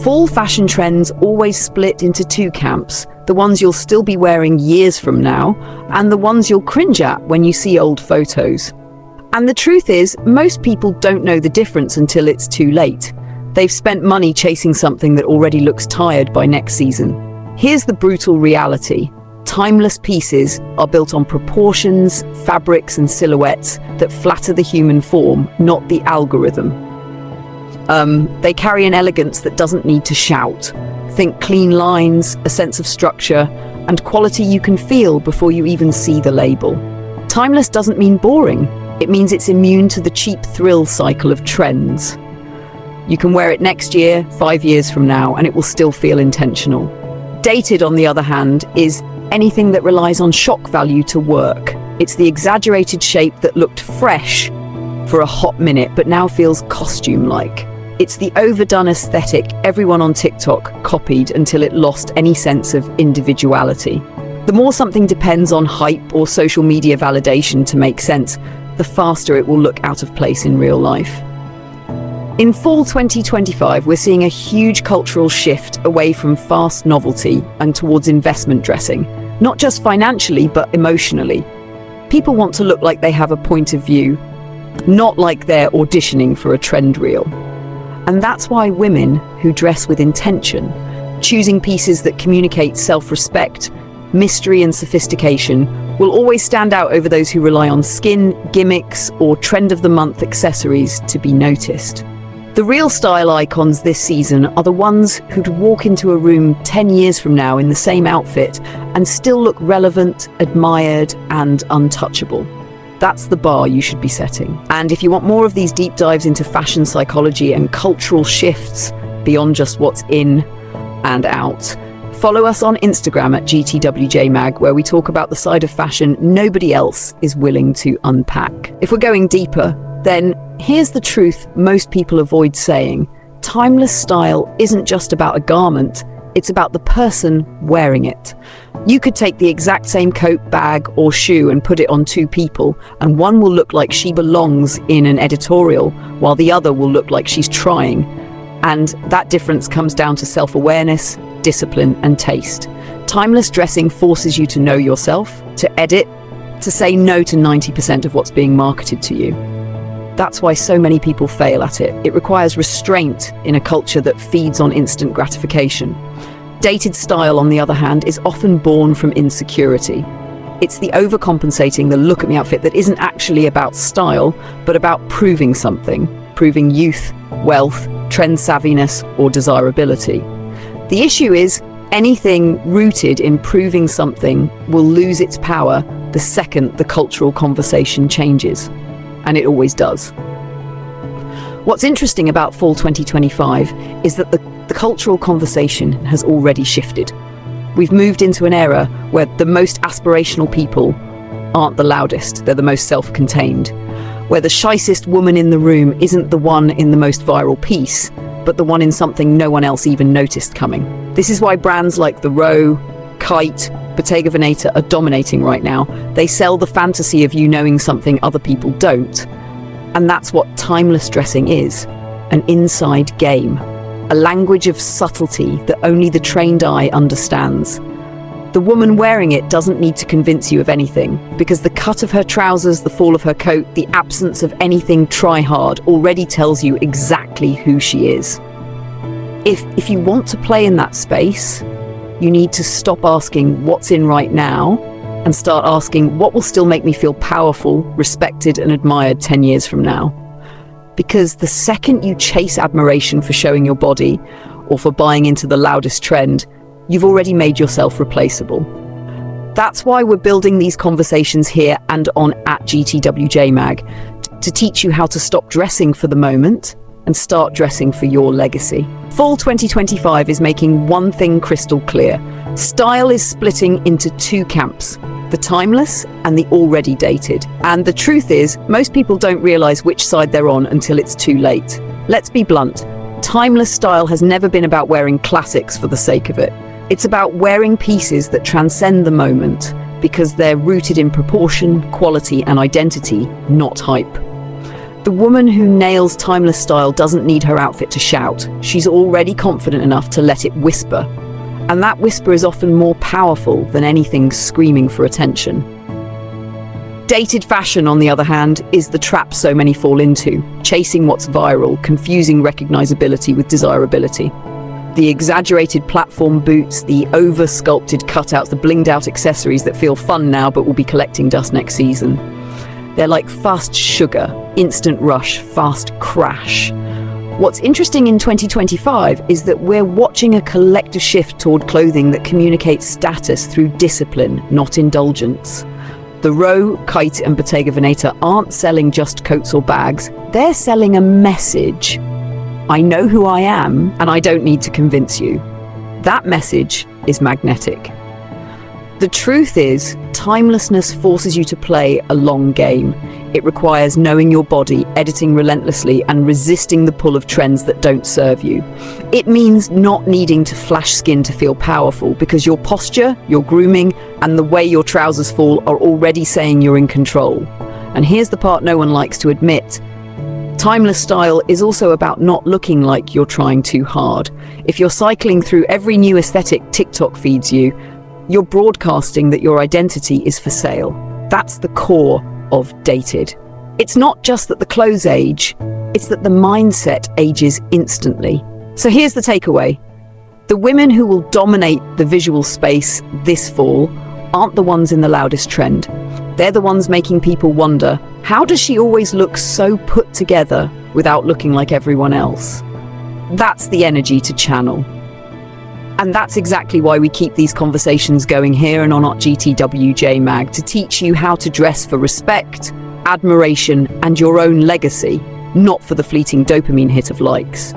Fall fashion trends always split into two camps, the ones you'll still be wearing years from now, and the ones you'll cringe at when you see old photos. And the truth is, most people don't know the difference until it's too late. They've spent money chasing something that already looks tired by next season. Here's the brutal reality. Timeless pieces are built on proportions, fabrics, and silhouettes that flatter the human form, not the algorithm. They carry an elegance that doesn't need to shout. Think clean lines, a sense of structure, and quality you can feel before you even see the label. Timeless doesn't mean boring. It means it's immune to the cheap thrill cycle of trends. You can wear it next year, 5 years from now, and it will still feel intentional. Dated, on the other hand, is anything that relies on shock value to work. It's the exaggerated shape that looked fresh for a hot minute, but now feels costume-like. It's the overdone aesthetic everyone on TikTok copied until it lost any sense of individuality. The more something depends on hype or social media validation to make sense, the faster it will look out of place in real life. In fall 2025, we're seeing a huge cultural shift away from fast novelty and towards investment dressing, not just financially, but emotionally. People want to look like they have a point of view, not like they're auditioning for a trend reel. And that's why women who dress with intention, choosing pieces that communicate self-respect, mystery, and sophistication, will always stand out over those who rely on skin, gimmicks, or trend-of-the-month accessories to be noticed. The real style icons this season are the ones who'd walk into a room 10 years from now in the same outfit and still look relevant, admired, and untouchable. That's the bar you should be setting. And if you want more of these deep dives into fashion psychology and cultural shifts beyond just what's in and out, follow us on Instagram at GTWJMag, where we talk about the side of fashion nobody else is willing to unpack. If we're going deeper, then here's the truth most people avoid saying. Timeless style isn't just about a garment, it's about the person wearing it. You could take the exact same coat, bag, or shoe and put it on two people, and one will look like she belongs in an editorial, while the other will look like she's trying. And that difference comes down to self-awareness, discipline, and taste. Timeless dressing forces you to know yourself, to edit, to say no to 90% of what's being marketed to you. That's why so many people fail at it. It requires restraint in a culture that feeds on instant gratification. Dated style, on the other hand, is often born from insecurity. It's the overcompensating, the look at me outfit that isn't actually about style, but about proving something, proving youth, wealth, trend savviness, or desirability. The issue is, anything rooted in proving something will lose its power the second the cultural conversation changes. And it always does. What's interesting about fall 2025 is that the cultural conversation has already shifted. We've moved into an era where the most aspirational people aren't the loudest, they're the most self-contained. Where the shyest woman in the room isn't the one in the most viral piece, but the one in something no one else even noticed coming. This is why brands like The Row, Kite, Bottega Veneta are dominating right now. They sell the fantasy of you knowing something other people don't. And that's what timeless dressing is, an inside game, a language of subtlety that only the trained eye understands. The woman wearing it doesn't need to convince you of anything, because the cut of her trousers, the fall of her coat, the absence of anything try-hard already tells you exactly who she is. If you want to play in that space, you need to stop asking what's in right now and start asking what will still make me feel powerful, respected, and admired 10 years from now. Because the second you chase admiration for showing your body or for buying into the loudest trend, you've already made yourself replaceable. That's why we're building these conversations here and on at GTWJMag, to teach you how to stop dressing for the moment and start dressing for your legacy. Fall 2025 is making one thing crystal clear. Style is splitting into two camps, the timeless and the already dated. And the truth is, most people don't realize which side they're on until it's too late. Let's be blunt. Timeless style has never been about wearing classics for the sake of it. It's about wearing pieces that transcend the moment because they're rooted in proportion, quality, and identity, not hype. The woman who nails timeless style doesn't need her outfit to shout. She's already confident enough to let it whisper. And that whisper is often more powerful than anything screaming for attention. Dated fashion, on the other hand, is the trap so many fall into, chasing what's viral, confusing recognizability with desirability. The exaggerated platform boots, the over-sculpted cutouts, the blinged-out accessories that feel fun now but will be collecting dust next season. They're like fast sugar, instant rush, fast crash. What's interesting in 2025 is that we're watching a collective shift toward clothing that communicates status through discipline, not indulgence. The Row, Kite and Bottega Veneta aren't selling just coats or bags, they're selling a message. I know who I am, and I don't need to convince you. That message is magnetic. The truth is, timelessness forces you to play a long game. It requires knowing your body, editing relentlessly, and resisting the pull of trends that don't serve you. It means not needing to flash skin to feel powerful, because your posture, your grooming, and the way your trousers fall are already saying you're in control. And here's the part no one likes to admit. Timeless style is also about not looking like you're trying too hard. If you're cycling through every new aesthetic TikTok feeds you, you're broadcasting that your identity is for sale. That's the core of dated. It's not just that the clothes age, it's that the mindset ages instantly. So here's the takeaway. The women who will dominate the visual space this fall aren't the ones in the loudest trend. They're the ones making people wonder, how does she always look so put together without looking like everyone else? That's the energy to channel. And that's exactly why we keep these conversations going here and on our GTWJ Mag, to teach you how to dress for respect, admiration, and your own legacy, not for the fleeting dopamine hit of likes.